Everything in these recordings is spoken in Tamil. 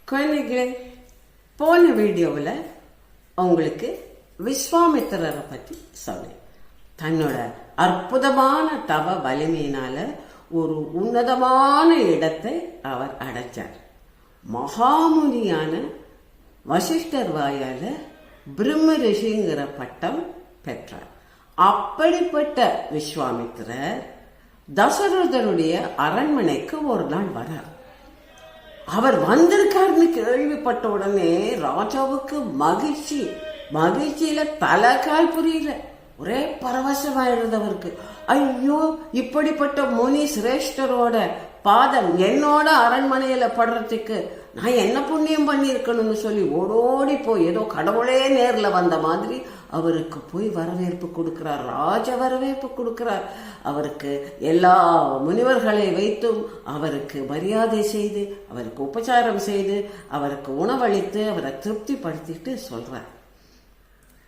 குழந்தைகளே, போன வீடியோவில் உங்களுக்கு விஸ்வாமித்திரரை பற்றி சொன்னேன். தன்னோட அற்புதமான தவ வலிமையினால ஒரு உன்னதமான இடத்தை அவர் அடைச்சார். மகாமுனியான வசிஷ்டர் வாயால பிரம்ம ரிஷிங்கிற பட்டம் பெற்றார். அப்படிப்பட்ட விஸ்வாமித்திரர் தசரதருடைய அரண்மனைக்கு ஒரு நாள் வரார். அவர் வந்திருக்காருன்னு கேள்விப்பட்ட உடனே ராஜாவுக்கு மகிழ்ச்சியில தலைகால் புரியல. ஒரே பரவசமாயிருந்தவருக்கு, ஐயோ, இப்படிப்பட்ட முனி சிரேஷ்டரோட பாதம் என்னோட அரண்மனையில படுறதுக்கு நான் என்ன புண்ணியம் பண்ணியிருக்கணும்னு சொல்லி ஓடோடி போய் ஏதோ கடவுளே நேர்ல வந்த மாதிரி அவருக்கு போய் வரவேற்பு கொடுக்கிறார். ராஜ வரவேற்பு கொடுக்கிறார். அவருக்கு எல்லா முனிவர்களை வைத்தும் அவருக்கு மரியாதை செய்து, அவருக்கு உபச்சாரம் செய்து, அவருக்கு உணவளித்து அவரை திருப்திப்படுத்திட்டு சொல்றார்,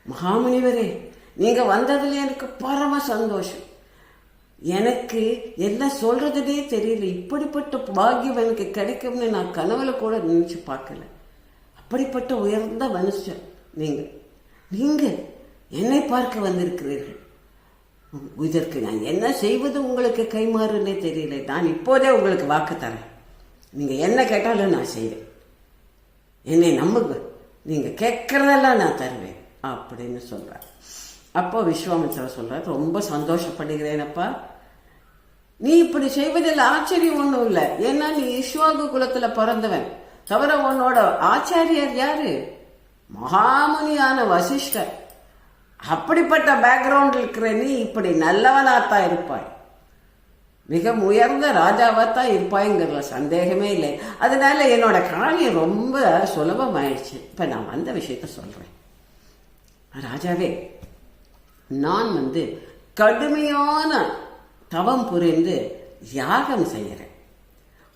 மகாமுனிவரே, நீங்க வந்ததுல எனக்கு பரம சந்தோஷம். எனக்கு என்ன சொல்றதுனே தெரியல. இப்படிப்பட்ட பாக்கியம் எனக்கு கிடைக்கும்னு நான் கனவுல கூட நினைச்சு பார்க்கல. அப்படிப்பட்ட உயர்ந்த மனுஷன் நீங்க என்னை பார்க்க வந்திருக்கிறீர்கள். இதற்கு நான் என்ன செய்வது உங்களுக்கு கைமாறுன்னே தெரியல. நான் இப்போதே உங்களுக்கு வாக்கு தரேன். நீங்க என்ன கேட்டாலும் நான் செய்வேன். என்னை நம்புங்க, நீங்க கேட்கறதெல்லாம் நான் தருவேன் அப்படின்னு சொல்றார். அப்போ விஸ்வாமித்திரர் சொல்றார், ரொம்ப சந்தோஷப்படுகிறேனப்பா. நீ இப்படி செய்வதில் ஆச்சரியம் ஒண்ணும் இல்லை. ஏன்னா நீ இஷ்வாகு குலத்துல பிறந்தவன். தவிர உன்னோட ஆச்சாரியர் யாரு? மகாமுனியான வசிஷ்டர். அப்படிப்பட்ட பேக்ரவுண்ட் இருக்கிற நீ இப்படி நல்லவனாத்தான் இருப்பாய், மிக உயர்ந்த ராஜாவாத்தான் இருப்பாய்ங்கிறதுல சந்தேகமே இல்லை. அதனால என்னோட காரியம் ரொம்ப சுலபமாயிடுச்சு. இப்ப நான் வந்த விஷயத்த சொல்றேன். ராஜாவே, நான் கடுமையான தவம் புரிந்து யாகம் செய்யறேன்.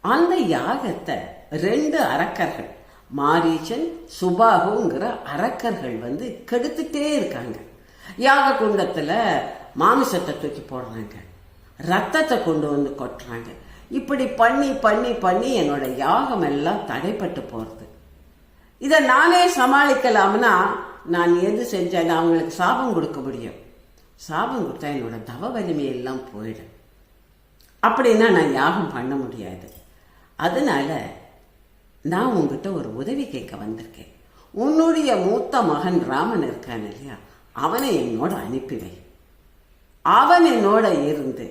அந்த யாகத்தை 2 அரக்கர்கள், மாரீச்சன், சுபாகுங்கிற அரக்கர்கள் கெடுத்துட்டே இருக்காங்க. யாக குண்டத்துல மாமிசத்தை தூக்கி போடுறாங்க, ரத்தத்தை கொண்டு வந்து கொட்டுறாங்க. இப்படி பண்ணி பண்ணி பண்ணி என்னோட யாகம் எல்லாம் தடைப்பட்டு போறது. இதை நானே சமாளிக்கலாம்னா நான் எது செஞ்சேன்? அவங்களுக்கு சாபம் கொடுக்க முடியும். சாபம் கொடுத்தா என்னோட தவ வலிமையெல்லாம் போயிடும். அப்படின்னா நான் யாகம் பண்ண முடியாது. அதனால நான் உங்ககிட்ட ஒரு உதவி கேட்க வந்திருக்கேன். உன்னுடைய மூத்த மகன் ராமன் இருக்கான் இல்லையா, அவனை என்னோட அனுப்பிவை. அவன் என்னோட இருந்து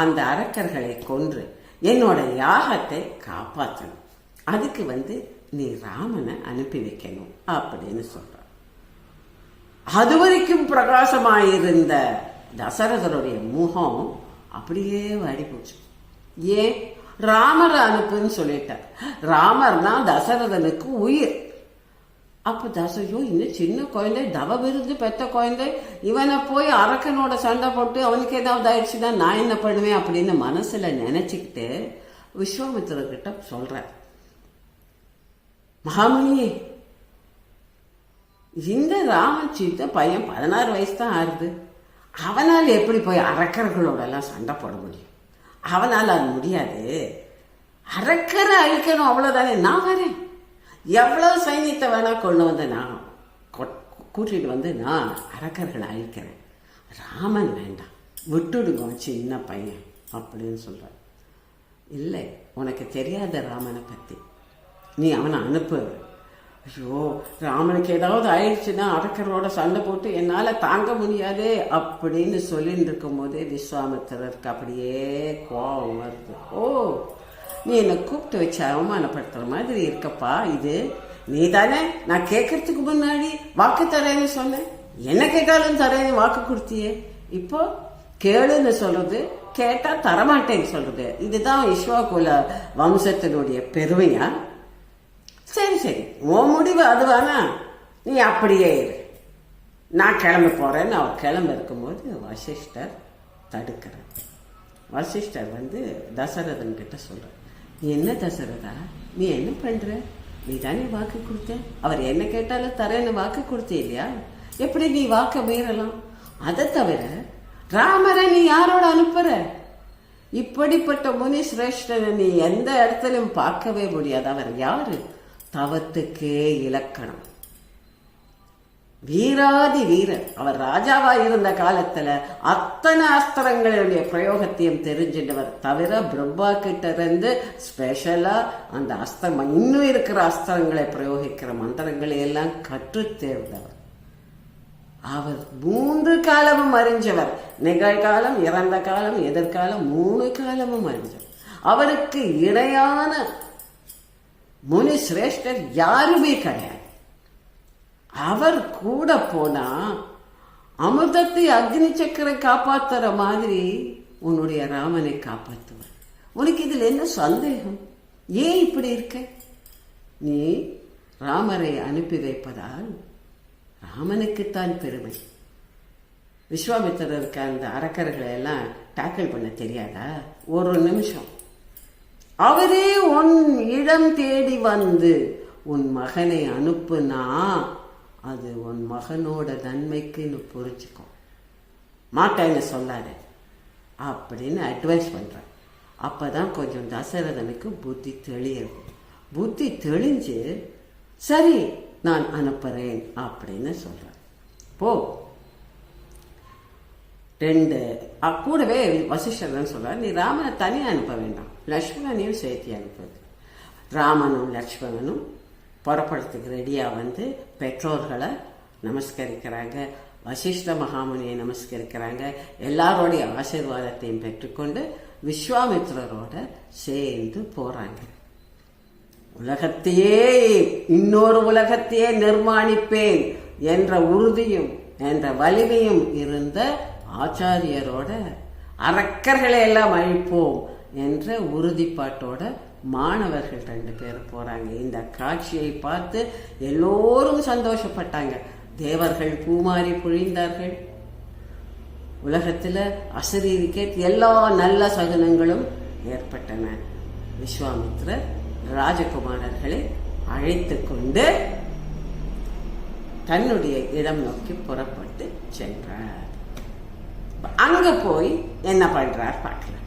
அந்த அரக்கர்களை கொன்று என்னோட யாகத்தை காப்பாற்றணும். அதுக்கு நீ ராமனை அனுப்பி வைக்கணும் அப்படின்னு சொல்ற. அதுவரைக்கும் பிரகாசமாயிருந்த தசரதருடைய முகம் அப்படியே வாடி போச்சு. ஏன்? ராமரை அனுப்புன்னு சொல்லிட்டார். ராமர்னா தசரதனுக்கு உயிர். அப்ப தசையோ, இன்னும் சின்ன குழந்தை, தவ விருந்து பெத்த குழந்தை, இவனை போய் அரக்கனோட சண்டை போட்டு அவனுக்கு ஏதாவது ஆயிடுச்சுன்னா நான் என்ன பண்ணுவேன் அப்படின்னு மனசுல நினைச்சுக்கிட்டு விஸ்வாமித்திரர்கிட்ட சொல்ற, மகாமுனியே, இந்த ராமன் சித்த பையன் 16 வயசு தான் ஆறுது. அவனால் எப்படி போய் அரக்கர்களோட எல்லாம் சண்டை போட முடியும்? அவனால் அது முடியாது. அரக்கரை அழிக்கணும், அவ்வளவுதானே. நான் வரேன். எவ்வளவு சைன்யத்தை வேணா கொண்டு நான் கூட்டிட்டு நான் அரக்கர்களை அழிக்கிறேன். ராமன் வேண்டாம், விட்டுடுங்க, சின்ன பையன் அப்படின்னு சொல்ற. இல்லை, உனக்கு தெரியாத ராமனை பத்தி. நீ அவனை அனுப்பு. ஐயோ, ராமனுக்கு ஏதாவது ஆயிடுச்சுன்னா அரக்கரோட சண்டை போட்டு என்னால தாங்க முடியாது அப்படின்னு சொல்லிட்டு இருக்கும் போதே விஸ்வாமித்திரருக்கு அப்படியே கோபம் வருது. ஓ, நீ என்னை கூப்பிட்டு வச்சு அவமானப்படுத்துற மாதிரி இருக்கப்பா இது. நீ தானே நான் கேட்கறதுக்கு முன்னாடி வாக்கு தரேன்னு சொன்னேன். என்ன கேட்டாலும் தரேன்னு வாக்கு கொடுத்தியே. இப்போ கேளுன்னு சொல்றது, கேட்டா தரமாட்டேன்னு சொல்றது. இதுதான் இஷ்வாகுல வம்சத்தினுடைய பெருமையா? சரி சரி, உன் முடிவு அதுவானா, நீ அப்படியே இரு, நான் கிளம்ப போறேன்னு அவர் கிளம்ப இருக்கும்போது வசிஷ்டர் தடுக்கிறார். வசிஷ்டர் தசரதன் கிட்ட சொல்ற, என்ன தசரதா, நீ என்ன பண்ற? நீ தானே வாக்கு கொடுத்த. அவர் என்ன கேட்டாலும் தரேன்னு வாக்கு கொடுத்த இல்லையா? எப்படி நீ வாக்க மீறலாம்? அதை தவிர ராமரை நீ யாரோட அனுப்புற? இப்படிப்பட்ட முனி சிரேஷ்டனை நீ எந்த இடத்துலயும் பார்க்கவே முடியாது. அவர் யாரு? தவத்துக்கே இலக்கணம். வீராதி வீரர். அவர் ராஜாவா இருந்த காலத்துல அத்தனை அஸ்திரங்களுடைய பிரயோகத்தையும் தெரிஞ்சிட்டவர். தவிர பிரம்மா கிட்ட இருந்து ஸ்பெஷலா அந்த அஸ்திரம், இன்னும் இருக்கிற அஸ்திரங்களை பிரயோகிக்கிற மந்திரங்களை எல்லாம் கற்று தேர்ந்தவர். அவர் 3 காலமும் அறிஞ்சவர். நிகழ்காலம், இறந்த காலம், எதிர்காலம், 3 காலமும் அறிஞ்சவர். அவருக்கு இணையான முனி சிரேஷ்டர் யாருமே கிடையாது. அவர் கூட போனா அமிர்தத்தை அக்னி சக்கரை காப்பாத்துற மாதிரி உன்னுடைய ராமனை காப்பாற்றுவார். உனக்கு இதில் என்ன சந்தேகம்? ஏன் இப்படி இருக்க? நீ ராமரை அனுப்பி வைப்பதால் ராமனுக்குத்தான் பெருமை. விஸ்வாமித்திரருக்கு அந்த அரக்கர்களை எல்லாம் டேக்கிள் பண்ண தெரியாதா? ஒரு நிமிஷம் அவரே உன் இடம் தேடி வந்து உன் மகனை அனுப்புனா அது உன் மகனோட நன்மைக்குன்னு புரிஞ்சுக்கோ. மாட்டேன்னு சொல்லாத அப்படின்னு அட்வைஸ் பண்றேன். அப்பதான் கொஞ்சம் தசரதனுக்கு புத்தி தெளியும். புத்தி தெளிஞ்சு சரி நான் அனுப்புறேன் அப்படின்னு சொல்றேன். போ. 2 கூடவே வசிஷ்டர் சொல்றார், நீ ராமனை தனியா அனுப்ப வேண்டாம், லக்ஷ்மணனையும் சேர்த்தி அனுப்புது. ராமனும் லக்ஷ்மணனும் புறப்படுறதுக்கு ரெடியா வந்து பெற்றோர்களை நமஸ்கரிக்கிறாங்க, வசிஷ்ட மகாமுனியை நமஸ்கரிக்கிறாங்க. எல்லாரோடைய ஆசீர்வாதத்தையும் பெற்றுக்கொண்டு விஸ்வாமித்திரரோட சேர்ந்து போறாங்க. உலகத்தையே, இன்னொரு உலகத்தையே நிர்மாணிப்பேன் என்ற உறுதியும் என்ற வலிமையும் இருந்த ஆச்சாரியரோட அரக்கர்களை எல்லாம் அழிப்போம் என்ற உறுதிப்பாட்டோட மாணவர்கள் 2 பேர் போறாங்க. இந்த காட்சியை பார்த்து எல்லோரும் சந்தோஷப்பட்டாங்க. தேவர்கள் பூமாரி பொழிந்தார்கள். உலகத்துல அசரீரிக்கு எல்லா நல்ல சகுனங்களும் ஏற்பட்டன. விஸ்வாமித்திரர் ராஜகுமாரர்களை அழைத்து கொண்டு தன்னுடைய இடம் நோக்கி புறப்பட்டு சென்றார். அங்க போய் என்ன பண்றார் பார்க்கலாம்.